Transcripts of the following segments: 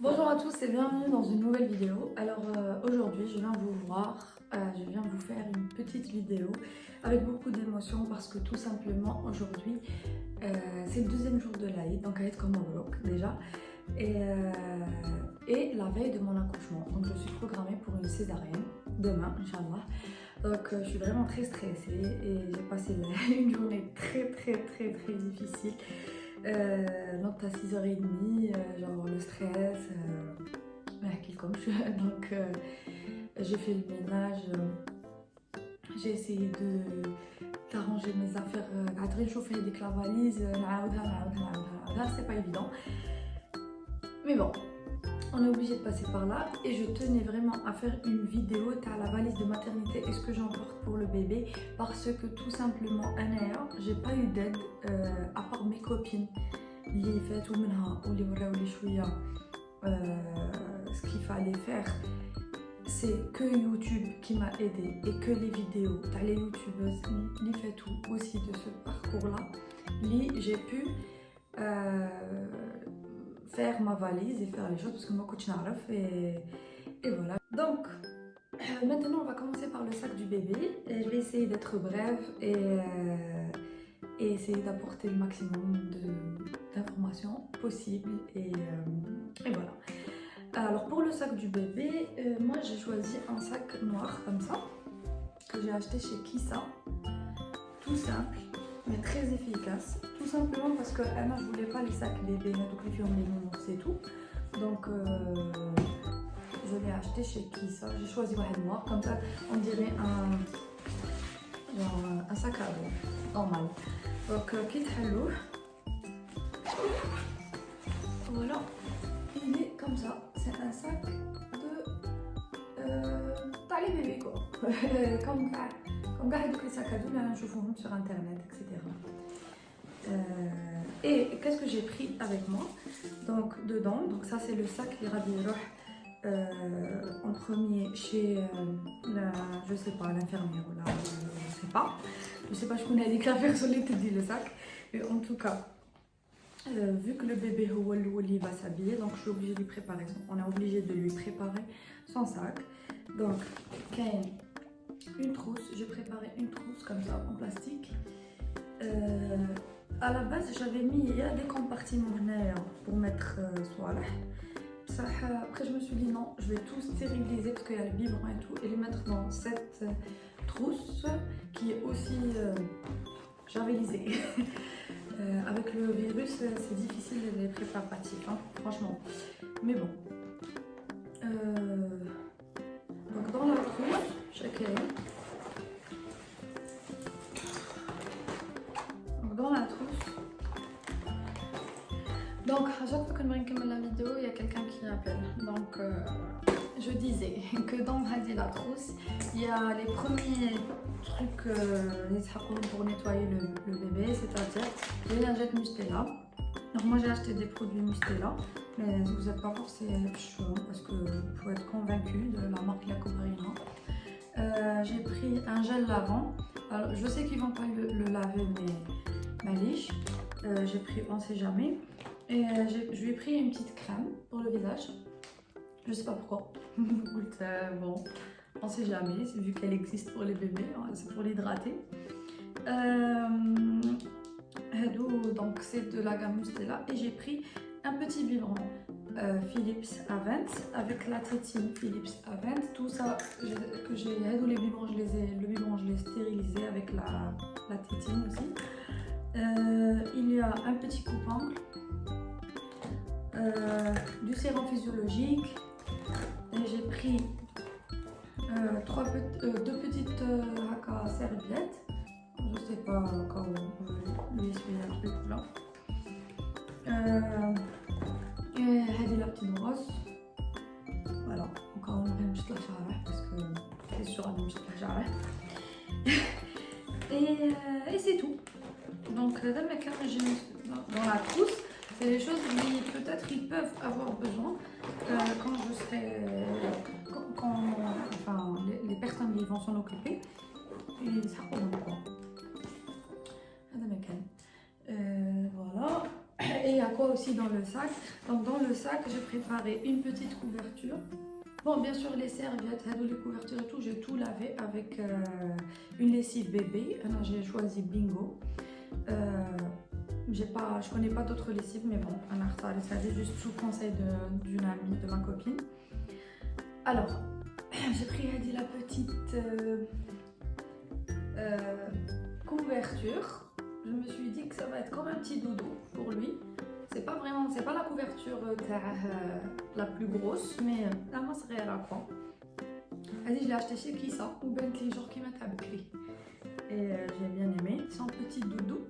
Bonjour à tous et bienvenue dans une nouvelle vidéo. Alors aujourd'hui je viens vous faire une petite vidéo avec beaucoup d'émotions parce que tout simplement aujourd'hui c'est le deuxième jour de l'Aïd, donc Aïd comme au bloc déjà, et la veille de mon accouchement. Donc je suis programmée pour une césarienne demain, Inch'Allah. Donc je suis vraiment très stressée et j'ai passé une journée très difficile. Donc à 6h30, genre le stress, comme je suis. Donc j'ai fait le ménage, j'ai essayé d'arranger mes affaires, chauffer avec la valise, c'est pas évident. Mais bon, on est obligé de passer par là et je tenais vraiment à faire une vidéo à la valise de maternité et ce que j'emporte pour le bébé parce que tout simplement, j'ai pas eu d'aide à part mes copines. Ce qu'il fallait faire, c'est que YouTube qui m'a aidé et que les vidéos, les youtubeuses, li fait tout aussi de ce parcours-là. J'ai pu faire ma valise et faire les choses parce que moi coach n'arrif et voilà. Donc maintenant on va commencer par le sac du bébé et je vais essayer d'être brève et essayer d'apporter le maximum d'informations possibles et voilà. Alors pour le sac du bébé, moi j'ai choisi un sac noir comme ça que j'ai acheté chez Kissa, tout simple mais très efficace, tout simplement parce que moi je voulais pas les sacs bébés, donc les filles ont les nounours et tout, donc je l'ai acheté chez Kissa. J'ai choisi un noir comme ça, on dirait un sac à dos normal. Donc quitte hello, voilà, il est comme ça. C'est un sac de les bébés quoi. comme les sacs à dos là, je vous montre sur internet, etc. Et qu'est-ce que j'ai pris avec moi? Donc dedans, donc ça c'est le sac qui en premier chez je sais pas, l'infirmière ou là, je sais pas, je connais les claviers sur les têtes le sac, mais en tout cas. Vu que le bébé va s'habiller, donc je suis obligée de lui préparer on est obligé de lui préparer son sac. Donc une trousse, j'ai préparé une trousse comme ça en plastique. À la base j'avais mis, il y a des compartiments pour mettre soit là. Après je me suis dit non, je vais tout stériliser parce qu'il y a le biberon et tout et les mettre dans cette trousse qui est aussi javelisée. Avec le virus, c'est difficile les préparatifs, hein, franchement. Mais bon. Donc dans la trousse, dans la trousse. Donc à chaque fois que je me la vidéo, il y a quelqu'un qui appelle. Donc je disais que dans la trousse, il y a les premiers trucs pour nettoyer le bébé, c'est-à-dire les lingettes Mustela. Donc moi j'ai acheté des produits Mustela, mais vous n'êtes pas forcément chaud parce que faut être convaincu de la marque La Cobrina. J'ai pris un gel lavant. Alors je sais qu'ils vont pas le laver, mais maliche. J'ai pris, on sait jamais. Et je lui ai pris une petite crème pour le visage. Je sais pas pourquoi. Bon, on sait jamais, c'est vu qu'elle existe pour les bébés, hein, c'est pour l'hydrater. Donc c'est de la gamme Mustela et j'ai pris un petit biberon Philips Avent avec la tétine Philips Avent. Tout ça que j'ai, les biberons, le biberon je l'ai stérilisé avec la tétine aussi. Il y a un petit coupe-ongle, du sérum physiologique et j'ai pris deux petites serviettes. Je sais pas quand on lui essuyer un peu là. Et la petite brosse. Voilà, encore on va juste la charrette parce que c'est sûr on va juste la charrette. Et c'est tout. Donc dans la trousse, c'est les choses qui peut-être ils peuvent avoir besoin quand je serai, enfin les personnes qui vont s'en occuper. Et ça quoi. Voilà. Et à quoi aussi aussi dans le sac. Donc dans le sac, j'ai préparé une petite couverture. Bon, bien sûr, les serviettes, les couvertures et tout, j'ai tout lavé avec une lessive bébé. J'ai choisi Bingo. Je connais pas d'autres lessives, mais bon, c'est juste sous conseil d'une amie, de ma copine. Alors, j'ai pris la petite couverture. Je me suis dit que ça va être comme un petit doudou pour lui. C'est pas la couverture la plus grosse, mais la masse réelle à quoi. Je l'ai acheté chez Kissa ou Bentley, genre qui m'a tabacré. Et j'ai bien aimé. C'est un petit doudou.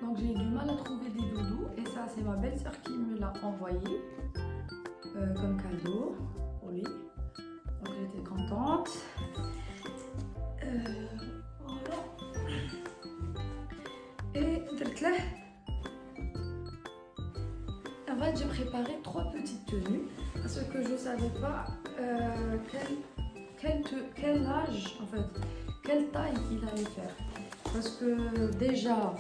Donc j'ai eu du mal à trouver des doudous. Et ça, c'est ma belle-sœur qui me l'a envoyé comme cadeau pour lui. Donc j'étais contente. Voilà. Et en fait, j'ai préparé 3 petites tenues parce que je ne savais pas quel âge, en fait, quelle taille il allait faire. Parce que déjà,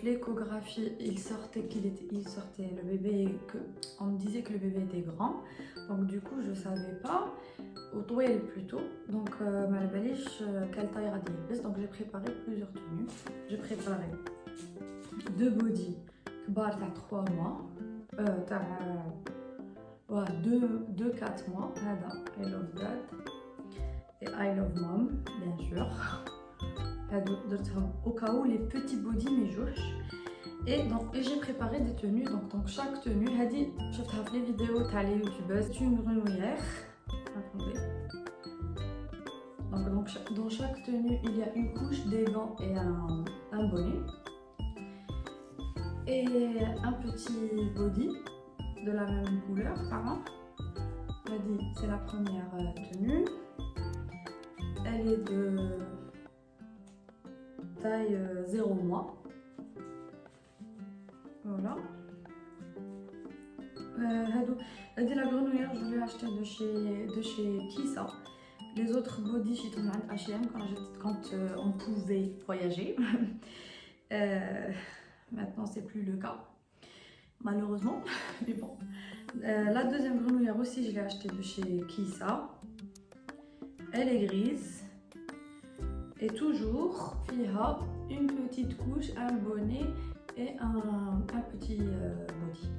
l'échographie, il sortait le bébé, on me disait que le bébé était grand. Donc du coup, je ne savais pas, au toile plutôt. Donc, ma baliche, quelle taille radie. Donc j'ai préparé plusieurs tenues. J'ai préparé 2 body. Bar t'as 3 mois, t'as 4 mois, I love dad et I love mom, bien sûr. Au cas où les petits body mes jouches. Et j'ai préparé des tenues, donc chaque tenue, Hadi, je vais faire les vidéos, t'as les youtubeuses, c'est une grenouillère. Attendez. Donc dans chaque tenue, il y a une couche, des gants et un bonnet. Et un petit body de la même couleur, pardon. C'est la première tenue. Elle est de taille 0 mois. Voilà. La grenouillère, je l'ai achetée de chez Kissa. Les autres body chez H&M quand on pouvait voyager. Maintenant, c'est plus le cas, malheureusement. Mais bon. La deuxième grenouillère aussi, je l'ai achetée de chez Kissa. Elle est grise. Et toujours, fiha, une petite couche, un bonnet et un petit body.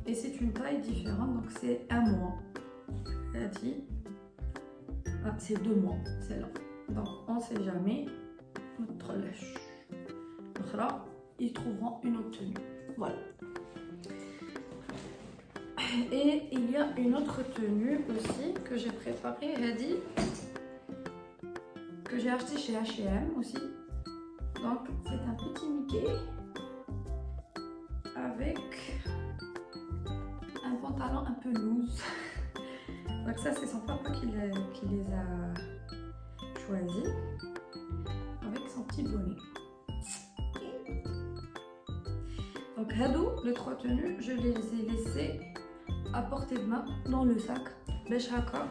Et c'est une taille différente, donc c'est 1 mois. C'est 2 mois, celle-là. Donc, on ne sait jamais. Notre lèche. Là, ils trouveront une autre tenue. Voilà. Et il y a une autre tenue aussi que j'ai préparée, Hadi, que j'ai acheté chez H&M aussi. Donc c'est un petit Mickey avec un pantalon un peu loose. Donc ça c'est son papa qui les a choisis avec son petit bonnet. Donc Hadou, les 3 tenues, je les ai laissées à portée de main dans le sac Beshaka.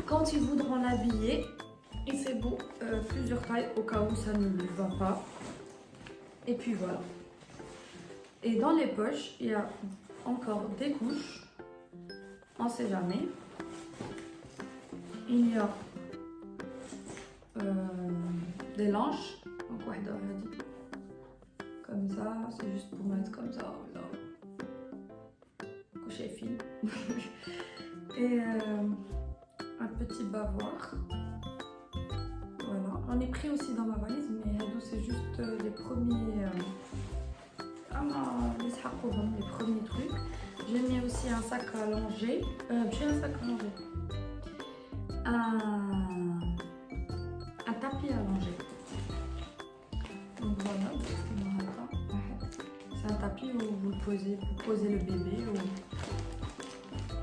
Quand ils voudront l'habiller, il fait beau plusieurs tailles au cas où ça ne lui va pas. Et puis voilà. Et dans les poches, il y a encore des couches. On ne sait jamais. Il y a des langes. Donc ouais, comme ça, c'est juste pour mettre comme ça. Là. Coucher fine. Et un petit bavoir. Voilà. On est pris aussi dans ma valise, mais c'est juste les premiers. Les premiers trucs. J'ai mis aussi un sac à langer. J'ai un sac à langer. Un tapis à langer. Donc voilà. C'est un tapis où vous posez le bébé ou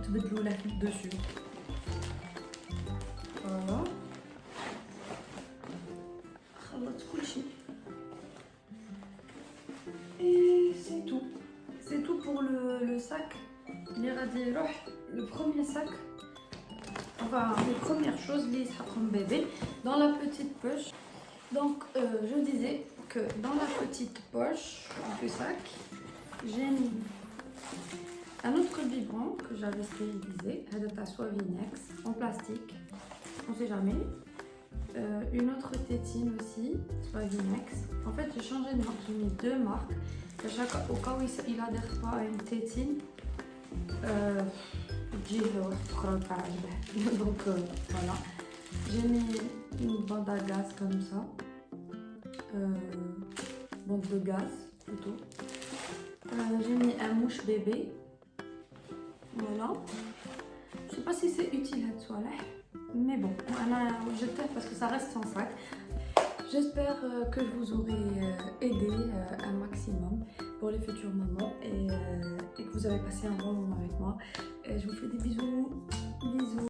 vous mettez de l'eau dessus. Voilà. Et c'est tout. C'est tout pour le sac. Le premier sac. Enfin, les premières choses, les sacs bébé dans la petite poche. Donc, je disais que dans la petite poche du sac, j'ai mis un autre biberon que j'avais stérilisé, de Suavinex, en plastique, on sait jamais. Une autre tétine aussi, Suavinex. En fait, j'ai changé de marque, j'ai mis 2 marques. Au cas où il adhère pas à une tétine, donc voilà. J'ai mis une bande à gaz comme ça. Bande de gaz plutôt. J'ai mis un mouche bébé. Voilà. Je sais pas si c'est utile à toi là. Mais bon, je teste parce que ça reste sans sac. J'espère que je vous aurai aidé un maximum pour les futurs moments et que vous avez passé un bon moment avec moi. Je vous fais des bisous. Bisous.